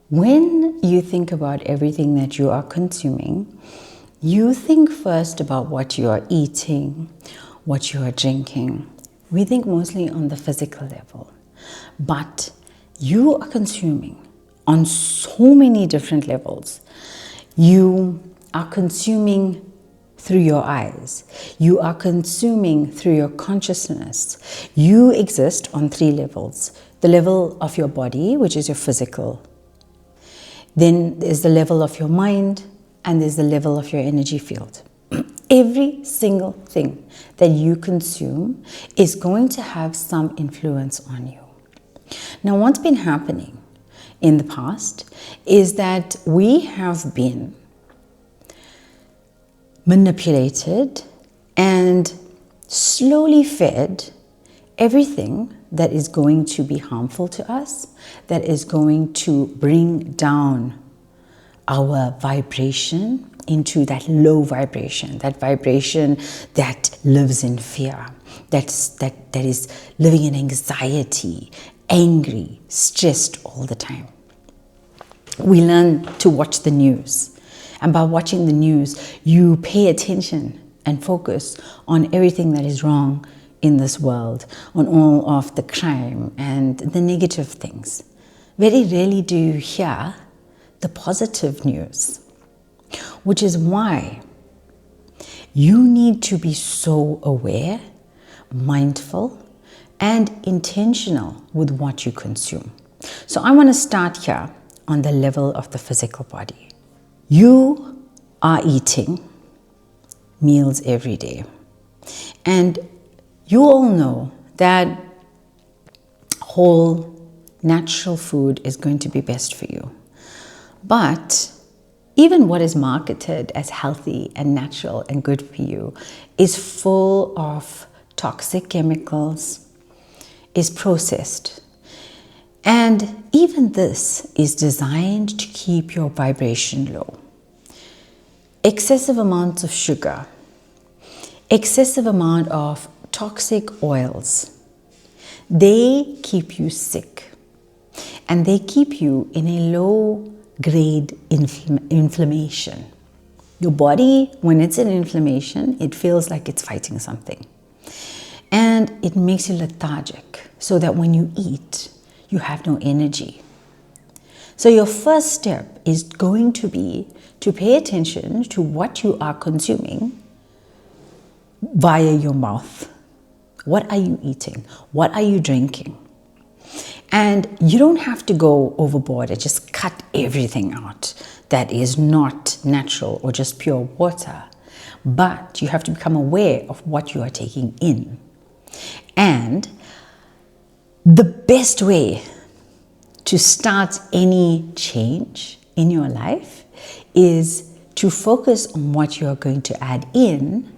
When you think about everything that you are consuming, you think first about what you are eating, what you are drinking. We think mostly on the physical level, but you are consuming on so many different levels. You are consuming through your eyes. You are consuming through your consciousness. You exist on 3 levels. The level of your body, which is your physical. Then there's the level of your mind, and there's the level of your energy field. Every single thing that you consume is going to have some influence on you. Now, what's been happening in the past is that we have been manipulated and slowly fed everything that is going to be harmful to us, that is going to bring down our vibration into that low vibration, that vibration that lives in fear, that is living in anxiety, angry, stressed all the time. We learn to watch the news, and by watching the news, you pay attention and focus on everything that is wrong in this world, on all of the crime and the negative things. Very rarely do you hear the positive news, which is why you need to be so aware, mindful, and intentional with what you consume. So I want to start here on the level of the physical body. You are eating meals every day, and you all know that whole natural food is going to be best for you. But even what is marketed as healthy and natural and good for you is full of toxic chemicals, is processed. And even this is designed to keep your vibration low. Excessive amounts of sugar, excessive amount of toxic oils, they keep you sick, and they keep you in a low grade inflammation. Your body, when it's in inflammation, it feels like it's fighting something, and it makes you lethargic, so that when you eat, you have no energy. So your first step is going to be to pay attention to what you are consuming via your mouth. What are you eating? What are you drinking? And you don't have to go overboard and just cut everything out that is not natural or just pure water. But you have to become aware of what you are taking in. And the best way to start any change in your life is to focus on what you are going to add in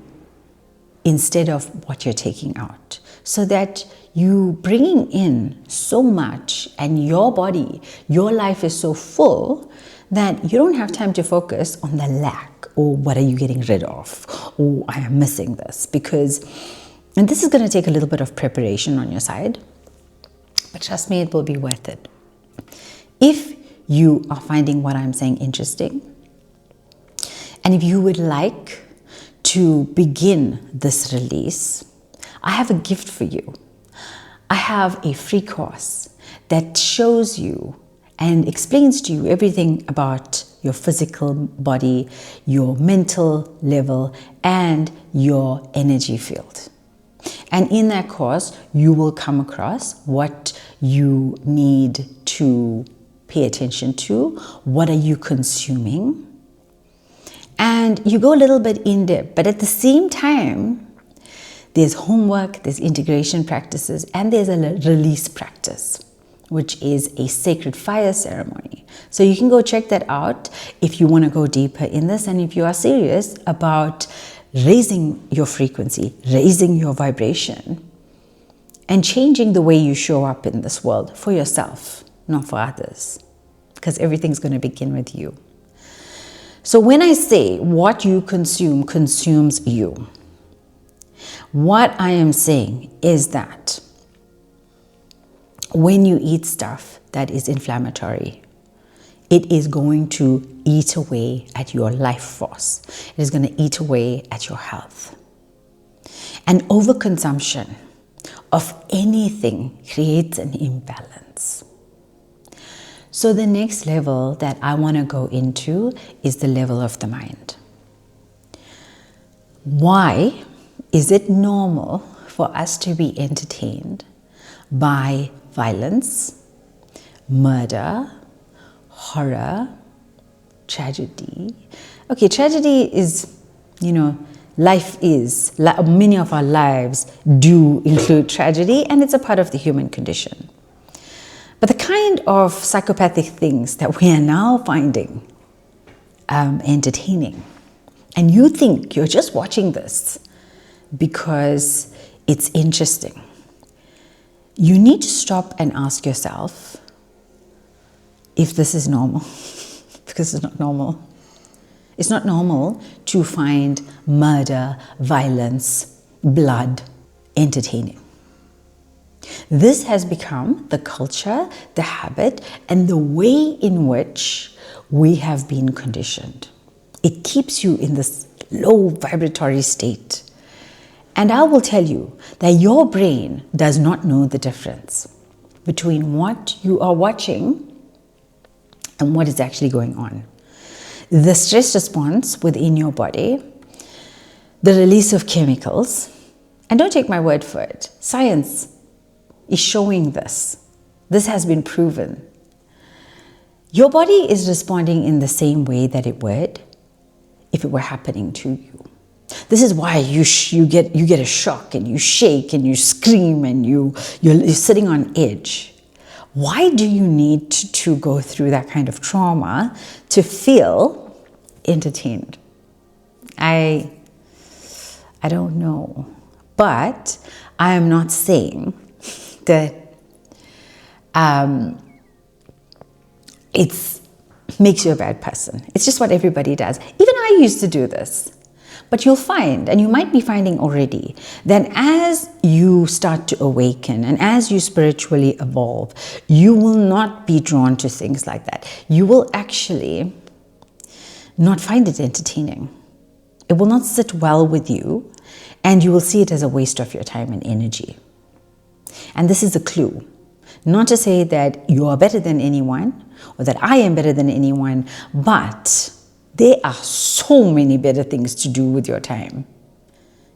instead of what you're taking out, so that you bringing in so much and your body, your life is so full that you don't have time to focus on the lack or what are you getting rid of, or I am missing this, and this is going to take a little bit of preparation on your side, but trust me, it will be worth it. If you are finding what I'm saying interesting, and if you would like to begin this release, I have a gift for you. I have a free course that shows you and explains to you everything about your physical body, your mental level, and your energy field. And in that course, you will come across what you need to pay attention to, what are you consuming, and you go a little bit in depth, but at the same time, there's homework, there's integration practices, and there's a release practice, which is a sacred fire ceremony. So you can go check that out if you want to go deeper in this, and if you are serious about raising your frequency, raising your vibration, and changing the way you show up in this world for yourself, not for others, because everything's going to begin with you. So when I say what you consume consumes you, what I am saying is that when you eat stuff that is inflammatory, it is going to eat away at your life force. It is going to eat away at your health. And overconsumption of anything creates an imbalance. So the next level that I want to go into is the level of the mind. Why is it normal for us to be entertained by violence, murder, horror, tragedy? Okay, tragedy is, life is, many of our lives do include tragedy, and it's a part of the human condition. But the kind of psychopathic things that we are now finding entertaining, and you think you're just watching this because it's interesting, you need to stop and ask yourself if this is normal, because it's not normal. It's not normal to find murder, violence, blood entertaining. This has become the culture, the habit, and the way in which we have been conditioned. It keeps you in this low vibratory state. And I will tell you that your brain does not know the difference between what you are watching and what is actually going on. The stress response within your body, the release of chemicals, and don't take my word for it, science is showing this. This has been proven. Your body is responding in the same way that it would if it were happening to you. This is why you get a shock and you shake and you scream and you're sitting on edge. Why do you need to go through that kind of trauma to feel entertained? I don't know. But I am not saying that it makes you a bad person. It's just what everybody does. Even I used to do this. But you'll find, and you might be finding already, that as you start to awaken and as you spiritually evolve, you will not be drawn to things like that. You will actually not find it entertaining. It will not sit well with you, and you will see it as a waste of your time and energy. And this is a clue. Not to say that you are better than anyone or that I am better than anyone, but there are so many better things to do with your time.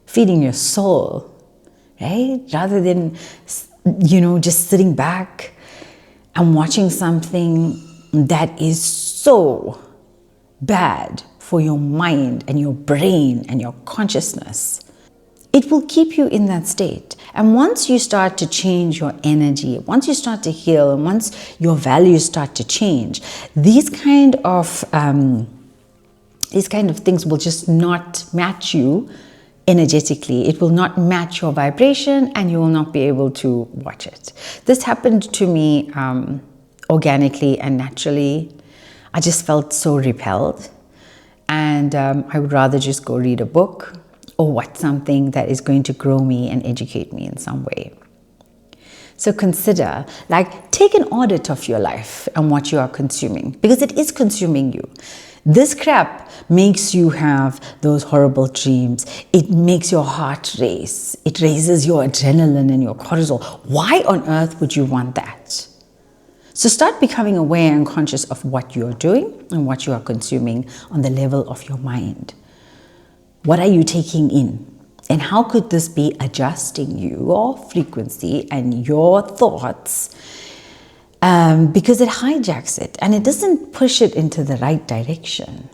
Feeding your soul, right? Rather than, just sitting back and watching something that is so bad for your mind and your brain and your consciousness. It will keep you in that state. And once you start to change your energy, once you start to heal, and once your values start to change, these kind of things will just not match you energetically. It will not match your vibration, and you will not be able to watch it. This happened to me organically and naturally. I just felt so repelled, and I would rather just go read a book or watch something that is going to grow me and educate me in some way. So consider, take an audit of your life and what you are consuming, because it is consuming you. This crap makes you have those horrible dreams. It makes your heart race. It raises your adrenaline and your cortisol. Why on earth would you want that? So start becoming aware and conscious of what you're doing and what you are consuming on the level of your mind. What are you taking in? And how could this be adjusting your frequency and your thoughts? Because it hijacks it and it doesn't push it into the right direction.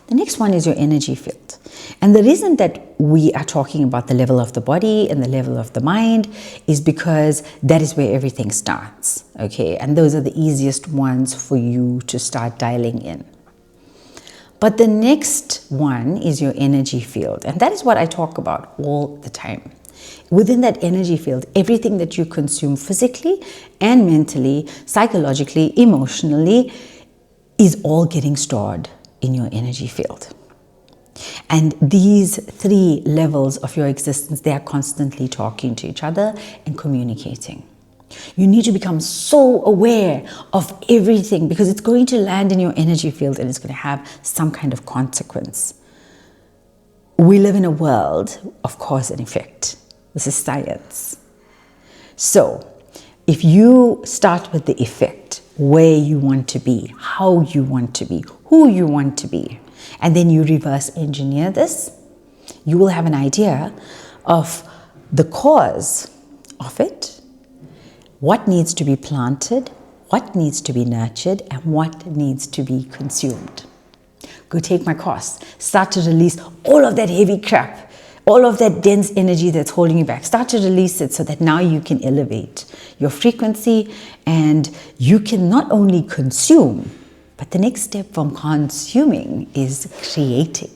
The next one is your energy field. And the reason that we are talking about the level of the body and the level of the mind is because that is where everything starts, okay? And those are the easiest ones for you to start dialing in. But the next one is your energy field. And that is what I talk about all the time. Within that energy field, everything that you consume physically and mentally, psychologically, emotionally, is all getting stored in your energy field. And these three levels of your existence, they are constantly talking to each other and communicating. You need to become so aware of everything because it's going to land in your energy field and it's going to have some kind of consequence. We live in a world of cause and effect. This is science. So, if you start with the effect, where you want to be, how you want to be, who you want to be, and then you reverse engineer this, you will have an idea of the cause of it, what needs to be planted, what needs to be nurtured, and what needs to be consumed. Go take my course. Start to release all of that heavy crap, all of that dense energy that's holding you back. Start to release it so that now you can elevate your frequency and you can not only consume, but the next step from consuming is creating.